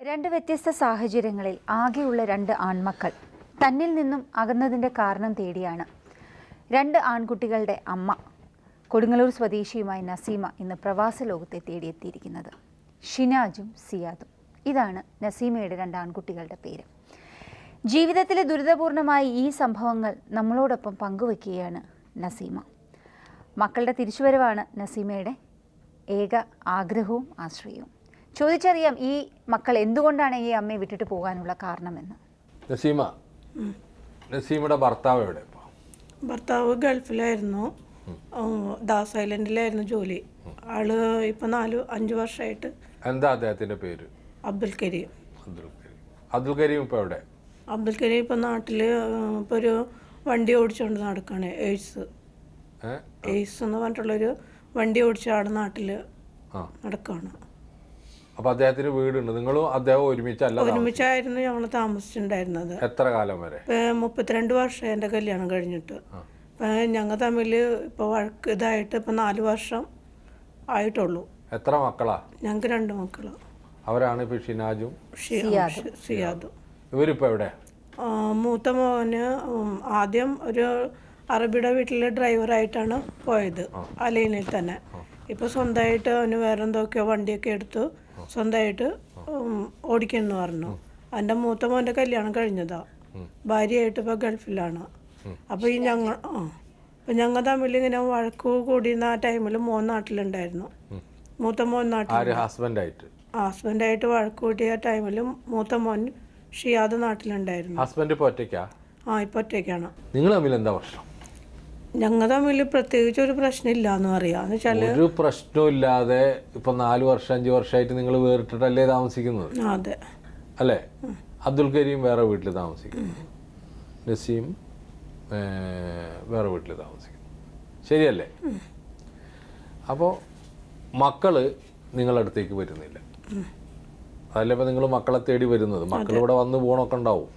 രണ്ട് വ്യത്യസ്ത സാഹചര്യങ്ങളിൽ ആകെയുള്ള രണ്ട് ആൺമക്കൾ തന്നിൽ നിന്നും അകന്നതിൻ്റെ കാരണം തേടിയാണ് രണ്ട് ആൺകുട്ടികളുടെ അമ്മ കൊടുങ്ങല്ലൂർ സ്വദേശിയുമായ നസീമ ഇന്ന് പ്രവാസ ലോകത്തെ തേടിയെത്തിയിരിക്കുന്നത്. ഷിനാജും സിയാദും, ഇതാണ് നസീമയുടെ രണ്ട് ആൺകുട്ടികളുടെ പേര്. ജീവിതത്തിലെ ദുരിതപൂർണമായ ഈ സംഭവങ്ങൾ നമ്മളോടൊപ്പം പങ്കുവയ്ക്കുകയാണ് നസീമ. മക്കളുടെ തിരിച്ചുവരവാണ് നസീമയുടെ ഏക ആഗ്രഹവും ആശ്രയവും. ചോദിച്ചറിയാം ഈ മക്കൾ എന്തുകൊണ്ടാണ് ഈ അമ്മയെ വിട്ടിട്ട് പോകാനുള്ള കാരണമെന്ന്. നസീമയുടെ ഭർത്താവ് എവിടെ? ഭർത്താവ് ഗൾഫിലായിരുന്നു, ദാസ് ഐലൻഡിലായിരുന്നു ജോലി. ആള് ഇപ്പൊ 4-5 വർഷമായിട്ട്. എന്താ അദ്ദേഹത്തിന്റെ പേര്? അബ്ദുൽ കരീം. അബ്ദുൽ കരീം ഇപ്പൊ എവിടെ? അബ്ദുൽ കരീം ഇപ്പൊ നാട്ടില് ഇപ്പൊ ഒരു വണ്ടി ഓടിച്ചോണ്ട് നടക്കാണ്. എയ്സ് എന്ന് പറഞ്ഞിട്ടുള്ളൊരു വണ്ടി ഓടിച്ച ആള് നാട്ടില് നടക്കാണ്. അപ്പൊ അദ്ദേഹത്തിന് വീടുണ്ട്? നിങ്ങളും അദ്ദേഹം ഒരുമിച്ചായിരുന്നു ഞങ്ങൾ താമസിച്ചിട്ടുണ്ടായിരുന്നത്. എത്ര കാലം വരെ? 32 വർഷം എൻ്റെ കല്യാണം കഴിഞ്ഞിട്ട്. ഞങ്ങൾ തമ്മിൽ ഇപ്പൊ വഴക്ക് ഇതായിട്ട് ഇപ്പൊ 4 വർഷം ആയിട്ടുള്ളൂ. എത്ര മക്കളാ? ഞങ്ങൾക്ക് 2 മക്കളാ. അവരാണ് ഇപ്പൊ ഷിനാജും സിയാദും. ഇവരിപ്പോ എവിടെ? മൂത്ത മോന് ആദ്യം ഒരു അറബിയുടെ വീട്ടിലെ ഡ്രൈവറായിട്ടാണ് പോയത്, അലൈനിൽ തന്നെ. ഇപ്പൊ സ്വന്തമായിട്ട് അവന് വേറെ എന്തൊക്കെയോ വണ്ടിയൊക്കെ എടുത്തു സ്വന്തമായിട്ട് ഓടിക്കുന്നു പറഞ്ഞു. എൻ്റെ മൂത്ത മോൻ്റെ കല്യാണം കഴിഞ്ഞതാ, ഭാര്യയായിട്ട് ഇപ്പൊ ഗൾഫിലാണ്. അപ്പൊ ഈ ഞങ്ങൾ തമ്മിൽ ഇങ്ങനെ വഴക്ക് കൂടിയുന്ന ആ ടൈമിൽ മോൻ നാട്ടിലുണ്ടായിരുന്നു. മൂത്ത മോൻ നാട്ടിൽ ഹസ്ബൻഡായിട്ട് വഴക്ക് കൂടിയ ടൈമിൽ മൂത്ത മോൻ ഷിയാദ് നാട്ടിലുണ്ടായിരുന്നു. ഇപ്പൊ ഒറ്റയ്ക്കാണ്. നിങ്ങൾ തമ്മിൽ എന്താ പ്രശ്നം? ഞങ്ങൾ തമ്മിൽ പ്രത്യേകിച്ച് ഒരു പ്രശ്നമില്ല എന്ന് പറയാന്ന് വെച്ചാല്, ഒരു പ്രശ്നമില്ലാതെ ഇപ്പൊ 4 വർഷം 5 വർഷമായിട്ട് നിങ്ങൾ വേറിട്ടിട്ടല്ലേ താമസിക്കുന്നത്? അതെ അല്ലേ? അബ്ദുൽ കരീം വേറെ വീട്ടിൽ താമസിക്കുന്നു, നസീം വേറെ വീട്ടിൽ താമസിക്കുന്നു, ശരിയല്ലേ? അപ്പോൾ മക്കള് നിങ്ങളുടെ അടുത്തേക്ക് വരുന്നില്ല, അതല്ലേ ഇപ്പൊ നിങ്ങൾ മക്കളെ തേടി വരുന്നത്? മക്കളിവിടെ വന്ന് പോകണൊക്കെ ഉണ്ടാവും.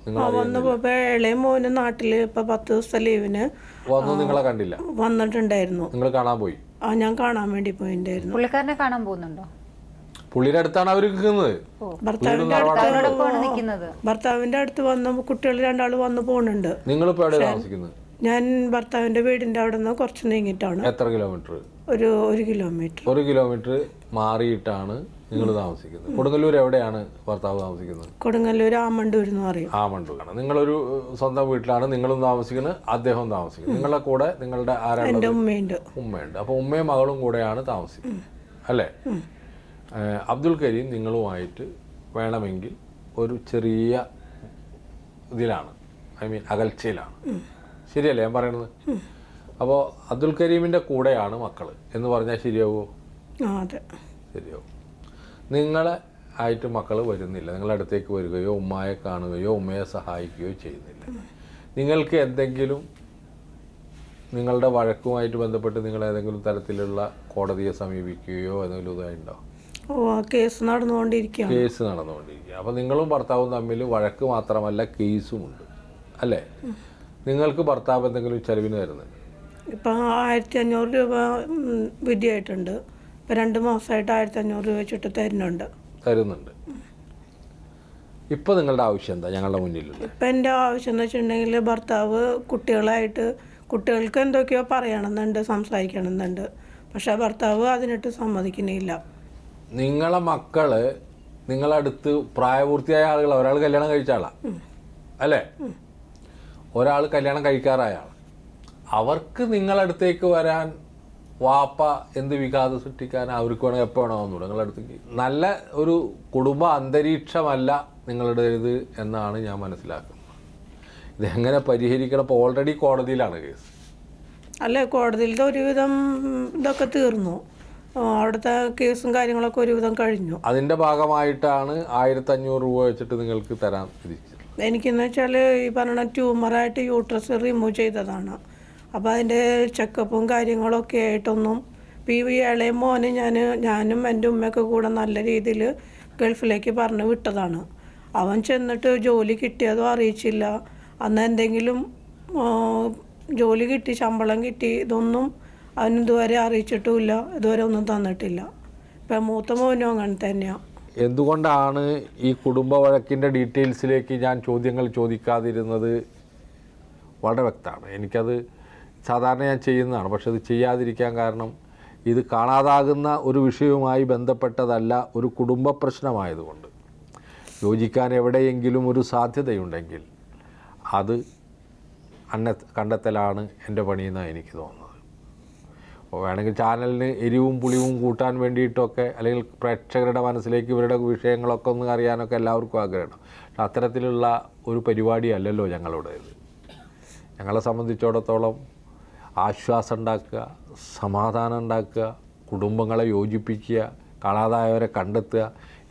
ഇളയ മോന് നാട്ടില് ഇപ്പൊ 10 ദിവസത്തെ ലീവിന് വന്നു. നിങ്ങളെ കണ്ടില്ല? വന്നിട്ടുണ്ടായിരുന്നു. നിങ്ങൾ കാണാൻ പോയി? ഞാൻ കാണാൻ വേണ്ടി പോയിട്ടുണ്ടായിരുന്നു. പുള്ളിക്കാരനെ കാണാൻ പോകുന്നുണ്ടോ? പുള്ളിയുടെ അടുത്താണ് അവർ നിൽക്കുന്നത്. ഭർത്താവിന്റെ അടുത്ത് വന്ന കുട്ടികൾ 2 വന്ന് പോകുന്നുണ്ട്. നിങ്ങളിപ്പോ എവിടെ താമസിക്കുന്നത്? ഞാൻ ഭർത്താവിന്റെ വീടിന്റെ അവിടെ നിന്ന് കുറച്ച് നീങ്ങിയിട്ടാണ്. എത്ര കിലോമീറ്റർ? ഒരു 1 കിലോമീറ്റർ. 1 കിലോമീറ്റർ മാറിയിട്ടാണ് നിങ്ങൾ താമസിക്കുന്നത്. കൊടുങ്ങല്ലൂർ എവിടെയാണ് ഭർത്താവ് താമസിക്കുന്നത്? കൊടുങ്ങല്ലൂർ ആമണ്ടൂർ എന്ന് പറയും. ആമണ്ടൂരാണ്. നിങ്ങളൊരു സ്വന്തം വീട്ടിലാണ് നിങ്ങളും താമസിക്കുന്നത്, അദ്ദേഹവും താമസിക്കുന്നത്. നിങ്ങളുടെ കൂടെ നിങ്ങളുടെ ആരാണ്? ഉമ്മയുണ്ട്. അപ്പൊ ഉമ്മയും മകളും കൂടെയാണ് താമസിക്കുന്നത്, അല്ലേ? അബ്ദുൽ കരീം നിങ്ങളുമായിട്ട് വേണമെങ്കിൽ ഒരു ചെറിയ ഇതിലാണ്, അകൽച്ചയിലാണ്, ശരിയല്ലേ ഞാൻ പറയണത്? അപ്പോൾ അബ്ദുൽ കരീമിൻ്റെ കൂടെയാണ് മക്കള് എന്ന് പറഞ്ഞാൽ ശരിയാവുമോ? ശരിയാവും. നിങ്ങളെ ആയിട്ട് മക്കൾ വരുന്നില്ല, നിങ്ങളുടെ അടുത്തേക്ക് വരികയോ ഉമ്മയെ കാണുകയോ ഉമ്മയെ സഹായിക്കുകയോ ചെയ്യുന്നില്ല. നിങ്ങൾക്ക് എന്തെങ്കിലും നിങ്ങളുടെ വഴക്കുമായിട്ട് ബന്ധപ്പെട്ട് നിങ്ങൾ ഏതെങ്കിലും തരത്തിലുള്ള കോടതിയെ സമീപിക്കുകയോ എന്തെങ്കിലും ഇതായിട്ടുണ്ടോ? കേസ് നടന്നുകൊണ്ടിരിക്കുക. അപ്പോൾ നിങ്ങളും ഭർത്താവും തമ്മിൽ വഴക്ക് മാത്രമല്ല കേസുമുണ്ട്, അല്ലേ? നിങ്ങൾക്ക് ഭർത്താവ് എന്തെങ്കിലും ചെലവിന് തരുന്നുണ്ട്? ഇപ്പം 1500 രൂപ വിധിയായിട്ടുണ്ട്. ഇപ്പം 2 മാസമായിട്ട് 1500 രൂപ വെച്ചിട്ട് തരുന്നുണ്ട്. ഇപ്പം നിങ്ങളുടെ ആവശ്യം എന്താ ഞങ്ങളുടെ മുന്നിലുള്ളത്? ഇപ്പം എൻ്റെ ആവശ്യം എന്ന് വെച്ചിട്ടുണ്ടെങ്കിൽ ഭർത്താവ് കുട്ടികൾക്ക് എന്തൊക്കെയോ പറയണമെന്നുണ്ട്, സംസാരിക്കണമെന്നുണ്ട്. പക്ഷെ ഭർത്താവ് അതിനിട്ട് സമ്മതിക്കുന്നില്ല. നിങ്ങളെ മക്കള് നിങ്ങളടുത്ത് പ്രായപൂർത്തിയായ ആളുകൾ, ഒരാൾ കല്യാണം കഴിച്ച ആളാ, അല്ലേ? ഒരാൾ കല്യാണം കഴിക്കാറായ ആൾ. അവർക്ക് നിങ്ങളടുത്തേക്ക് വരാൻ വാപ്പ എന്ത് വികാസം സൃഷ്ടിക്കാൻ അവർക്ക് വേണമെങ്കിൽ എപ്പോൾ വേണമെന്നുള്ളൂ നിങ്ങളുടെ അടുത്തേക്ക്. നല്ല ഒരു കുടുംബ അന്തരീക്ഷമല്ല നിങ്ങളുടേത് എന്നാണ് ഞാൻ മനസ്സിലാക്കുന്നത്. ഇതെങ്ങനെ പരിഹരിക്കണം? ഇപ്പോൾ ഓൾറെഡി കോടതിയിലാണ് കേസ്. അല്ലേ, കോടതിയിലത്തെ ഒരുവിധം ഇതൊക്കെ തീർന്നു. അവിടുത്തെ കേസും കാര്യങ്ങളൊക്കെ ഒരുവിധം കഴിഞ്ഞു. അതിൻ്റെ ഭാഗമായിട്ടാണ് 1500 രൂപ വെച്ചിട്ട് നിങ്ങൾക്ക് തരാൻ വിധിച്ചത്. എനിക്കെന്ന് വെച്ചാൽ ഈ പറഞ്ഞ ട്യൂമറായിട്ട് യൂട്രസ് റിമൂവ് ചെയ്തതാണ്. അപ്പോൾ അതിൻ്റെ ചെക്കപ്പും കാര്യങ്ങളൊക്കെ ആയിട്ടൊന്നും ഈ ഇളയ മോനെ ഞാനും എൻ്റെ ഉമ്മയൊക്കെ കൂടെ നല്ല രീതിയിൽ ഗൾഫിലേക്ക് പറഞ്ഞു വിട്ടതാണ്. അവൻ ചെന്നിട്ട് ജോലി കിട്ടിയതോ അറിയിച്ചില്ല. അന്ന് എന്തെങ്കിലും ജോലി കിട്ടി, ശമ്പളം കിട്ടി, ഇതൊന്നും അവൻ ഇതുവരെ അറിയിച്ചിട്ടുമില്ല, ഇതുവരെ ഒന്നും തന്നിട്ടില്ല. ഇപ്പം മൂത്ത മോനും അങ്ങനെ തന്നെയാണ്. എന്തുകൊണ്ടാണ് ഈ കുടുംബ വഴക്കിൻ്റെ ഡീറ്റെയിൽസിലേക്ക് ഞാൻ ചോദ്യങ്ങൾ ചോദിക്കാതിരുന്നത് വളരെ വ്യക്തമാണ്. എനിക്കത് സാധാരണ ഞാൻ ചെയ്യുന്നതാണ്, പക്ഷെ അത് ചെയ്യാതിരിക്കാൻ കാരണം ഇത് കാണാതാകുന്ന ഒരു വിഷയവുമായി ബന്ധപ്പെട്ടതല്ല, ഒരു കുടുംബ പ്രശ്നമായതുകൊണ്ട് യോജിക്കാൻ എവിടെയെങ്കിലും ഒരു സാധ്യതയുണ്ടെങ്കിൽ അത് കണ്ടെത്തലാണ് എൻ്റെ പണിയെന്നാണ് എനിക്ക് തോന്നുന്നത്. അപ്പോൾ വേണമെങ്കിൽ ചാനലിന് എരിവും പുളിവും കൂട്ടാൻ വേണ്ടിയിട്ടൊക്കെ, അല്ലെങ്കിൽ പ്രേക്ഷകരുടെ മനസ്സിലേക്ക് ഇവരുടെ വിഷയങ്ങളൊക്കെ ഒന്ന് അറിയാനൊക്കെ എല്ലാവർക്കും ആഗ്രഹമാണ്. പക്ഷെ അത്തരത്തിലുള്ള ഒരു പരിപാടിയല്ലല്ലോ ഞങ്ങളുടേത്. ഞങ്ങളെ സംബന്ധിച്ചിടത്തോളം ആശ്വാസം ഉണ്ടാക്കുക, സമാധാനം ഉണ്ടാക്കുക, കുടുംബങ്ങളെ യോജിപ്പിക്കുക, കാണാതായവരെ കണ്ടെത്തുക,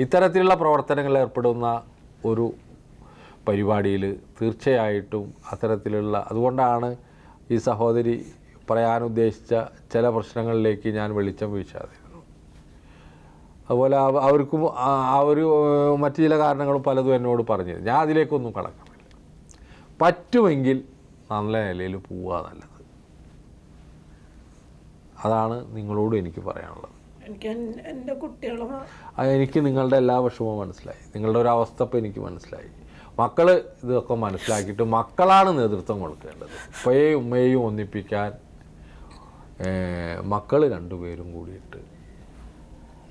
ഇത്തരത്തിലുള്ള പ്രവർത്തനങ്ങളിൽ ഏർപ്പെടുന്ന ഒരു പരിപാടിയിൽ തീർച്ചയായിട്ടും അത്തരത്തിലുള്ള, അതുകൊണ്ടാണ് ഈ സഹോദരി പറയാനുദ്ദേശിച്ച ചില പ്രശ്നങ്ങളിലേക്ക് ഞാൻ വെളിച്ചം വീശാതിരുന്നു. അതുപോലെ അവർക്കും അവർ മറ്റു ചില കാരണങ്ങളും പലതും എന്നോട് പറഞ്ഞു. ഞാൻ അതിലേക്കൊന്നും കടക്കുന്നില്ല. പറ്റുമെങ്കിൽ നല്ല നിലയിൽ പോവുക നല്ലത്. അതാണ് നിങ്ങളോടും എനിക്ക് പറയാനുള്ളത്. എൻ്റെ കുട്ടികളും എനിക്ക് നിങ്ങളുടെ എല്ലാ വിഷമവും മനസ്സിലായി. നിങ്ങളുടെ ഒരു അവസ്ഥ ഇപ്പോൾ എനിക്ക് മനസ്സിലായി. മക്കൾ ഇതൊക്കെ മനസ്സിലാക്കിയിട്ട് മക്കളാണ് നേതൃത്വം കൊടുക്കേണ്ടത്. ഉപ്പയെയും ഉമ്മയെയും ഒന്നിപ്പിക്കാൻ മക്കൾ രണ്ടുപേരും കൂടിയിട്ട്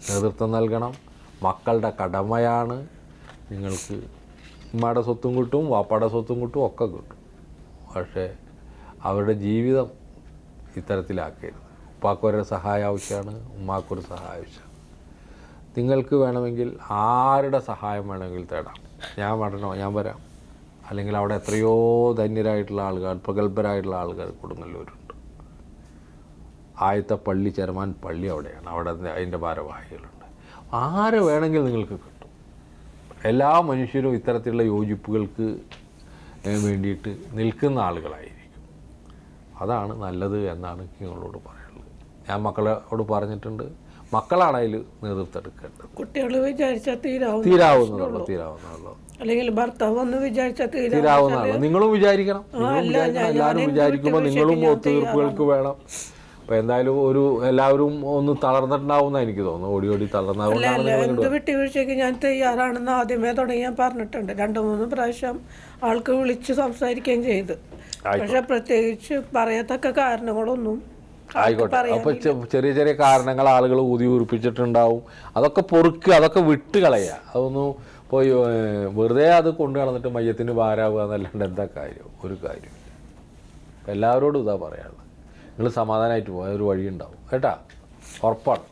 നേതൃത്വം നൽകണം. മക്കളുടെ കടമയാണ്. നിങ്ങൾക്ക് ഉമ്മയുടെ സ്വത്തും കിട്ടും, വാപ്പയുടെ സ്വത്തും കിട്ടും, ഒക്കെ കിട്ടും. പക്ഷേ അവരുടെ ജീവിതം ഇത്തരത്തിലാക്കരുത്. ഉപ്പാക്കൊരു സഹായം ആവശ്യമാണ്, ഉമ്മാക്കൊരു സഹായം ആവശ്യമാണ്. നിങ്ങൾക്ക് വേണമെങ്കിൽ ആരുടെ സഹായം വേണമെങ്കിൽ തേടാം. ഞാൻ വരണോ, ഞാൻ വരാം. അല്ലെങ്കിൽ അവിടെ എത്രയോ ധന്യരായിട്ടുള്ള ആളുകൾ, പ്രഗത്ഭരായിട്ടുള്ള ആളുകൾ കൊടുങ്ങല്ലൂരുണ്ട്. ആദ്യത്തെ പള്ളി ചെയർമാൻ പള്ളി അവിടെയാണ്. അവിടെ അതിൻ്റെ ഭാരവാഹികളുണ്ട്. ആരെ വേണമെങ്കിൽ നിങ്ങൾക്ക് കിട്ടും. എല്ലാ മനുഷ്യരും ഇത്തരത്തിലുള്ള യോജിപ്പുകൾക്ക് വേണ്ടിയിട്ട് നിൽക്കുന്ന ആളുകളായിരിക്കും. അതാണ് നല്ലത് എന്നാണ് നിങ്ങളോട് പറയാനുള്ളത്. ഞാൻ മക്കളോട് പറഞ്ഞിട്ടുണ്ട്. മക്കളാണ് അതിൽ നേതൃത്വം എടുക്കേണ്ടത്. കുട്ടികൾ വിചാരിച്ചാൽ തീരാവുന്നതല്ലോ. അല്ലെങ്കിൽ ഭർത്താവ് ഒന്ന് വിചാരിച്ചാൽ തീരാവുന്നതാണല്ലോ. നിങ്ങളും വിചാരിക്കണം. എല്ലാവരും വിചാരിക്കുമ്പോൾ നിങ്ങളും ഒത്തുതീർപ്പുകൾക്ക് വേണം. അപ്പോൾ എന്തായാലും എല്ലാവരും ഒന്ന് തളർന്നിട്ടുണ്ടാവുമെന്നാണ് എനിക്ക് തോന്നുന്നു. ഓടി ഓടി എന്ത് വിട്ടുവീഴ്ചയ്ക്ക് ഞാൻ തയ്യാറാണെന്ന് ആദ്യമേ തുടങ്ങി ഞാൻ പറഞ്ഞിട്ടുണ്ട്. 2-3 പ്രാവശ്യം ആൾക്ക് വിളിച്ച് സംസാരിക്കുകയും ചെയ്ത്. പക്ഷെ പ്രത്യേകിച്ച് പറയത്തക്ക കാരണങ്ങളൊന്നും ആയിക്കോട്ടെ. അപ്പോൾ ചെറിയ ചെറിയ കാരണങ്ങൾ ആളുകൾ ഊതി ഉറപ്പിച്ചിട്ടുണ്ടാവും. അതൊക്കെ പൊറുക്കുക, അതൊക്കെ വിട്ട് കളയുക. അതൊന്നും പോയി വെറുതെ അത് കൊണ്ടു നടന്നിട്ട് മയ്യത്തിന് ഭാരാവുക എന്നല്ലാണ്ട് എന്താ കാര്യം? ഒരു കാര്യമില്ല. എല്ലാവരോടും ഇതാ പറയാനുള്ളത്. നിങ്ങൾ സമാധാനമായിട്ട് പോകാൻ ഒരു വഴിയുണ്ടാവും കേട്ടാ, ഉറപ്പാണ്.